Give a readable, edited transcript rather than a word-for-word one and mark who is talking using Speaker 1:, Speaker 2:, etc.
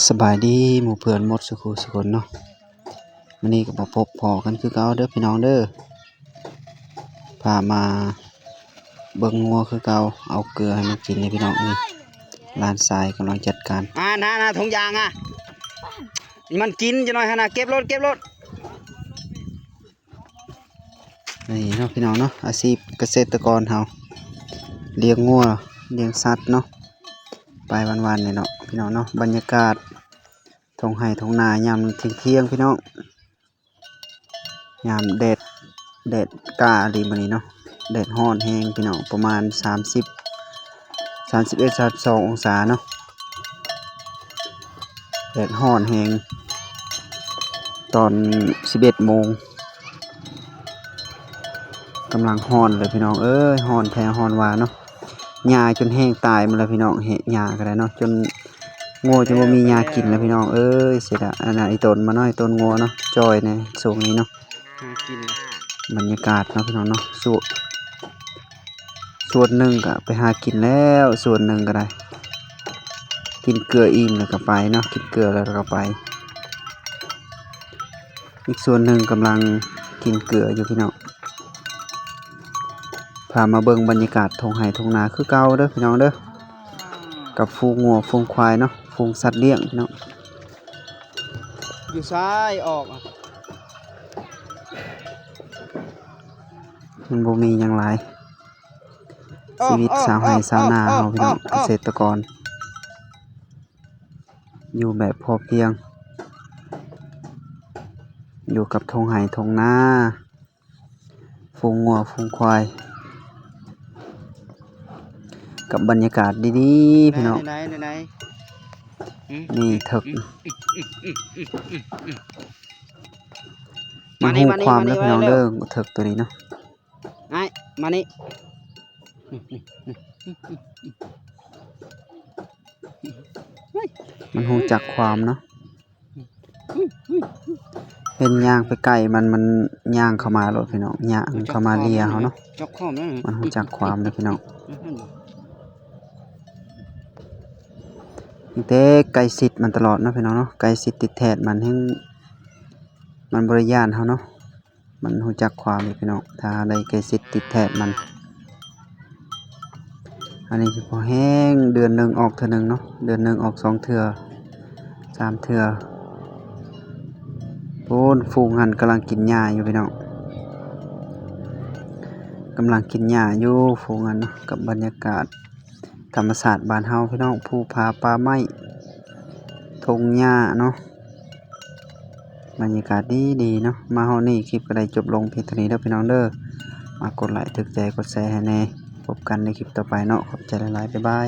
Speaker 1: สบายดีหมู่เพื่อนหมดสุขุสุคนเนาะวันนี้ก็มาพบพอกันคือเก่าเด้อพี่น้องเด้อพามาเบิ่งงัวคือเก่าเอาเกลือให้มันกินเลยพี่น้องนี่ลานทรายกำลังจัดการนะถุงยางมันกินจะหน่อยฮะนะเก็บรถนี่เนาะพี่น้องเนาะอาชีพเกษตรกรเฮาเลี้ยงงัวเลี้ยงสัตว์เนาะไปวันๆเลยเนาะพี่น้องเนาะบรรยากาศทงไห่ทงนายามเที่ยงพี่น้องยามแดดกาดีมันนี้เนาะแดดร้อนแห้งพี่น้องประมาณ31-32องศาเนาะแดดร้อนแห้งตอน11 โมงกำลังร้อนเลยพี่น้องเอ้ยร้อนแท้ร้อนว่าเนาะหญ้าจนแห้งตายหมดแล้วพี่น้องหญ้าก็ได้เนาะจนงัวจะบ่มีหญ้ากินแล้วพี่น้องเอ้ยเสียดายอันนั้นไอ้ต้นมาน้อยต้นงัวเนาะจอยในช่วงนี้เนาะกินบรรยากาศเนาะพี่น้องเนาะส่วนหนึ่งก็ไปหากินแล้วส่วนหนึ่งก็ได้กินเกลืออิ่มแล้วก็ไปเนาะกินเกลือแล้วก็ไปอีกส่วนหนึ่งกำลังกินเกลืออยู่พี่น้องพามาเบิ่งบรรยากาศทงไห่ทงนาคือเก่าเด้อพี่น้องเด้อกับฟูงงัวฟูงควายเนาะฟูงสัตว์เลี้ยงพี่น้องอยู่ซ้ายออกมันบ่มีอย่างไรชีวิตชาวไร่ชาวนาเฮาพี่น้องเกษตรกรอยู่แบบพอเพียงอยู่กับทงไห่ทงนาฟูงงัวฟูงควายกับบรรยากาศดีๆพี่น้องนี่ถึกมันหูความแล้วพี่น้องเด้อถึกตัวนี้เนาะมานี่มันหูจักความเนาะเห็นย่างไปไก่มันย่างเข้ามาโลดพี่น้องย่างเข้ามาเลียเขาเนาะมันหูจักความเลยพี่น้องนี่เต้ไก่สิทธิ์มันตลอดเนาะพี่น้องเนาะไก่สิทธิ์ติดแทดมันให้มันบริยานเขาเนาะมันหูจักความเลยพี่น้องถ้าได้ไก่สิทธิ์ติดแทดมันอันนี้เฉพาะแห้งเดือนหนึ่งออกเทื่อหนึ่งเนาะเดือนหนึ่งออก2 เทื่อ3 เทื่อโอ้นฟูงหันกำลังกินหญ้าอยู่พี่น้องกำลังกินหญ้าอยู่ฟูงหันเนาะกับบรรยากาศธรรมศาสตร์บ้านเฮาพี่น้องภูผาป่าไม้ทงหญ้าเนาะบรรยากาศดีเนาะมาเฮานี่คลิปก็ได้จบลงเพียงเท่านี้แล้วพี่น้องเด้อมากดไลค์ถึกใจกดแชร์ให้แน่พบกันในคลิปต่อไปเนาะขอบใจหลายๆบ๊ายบาย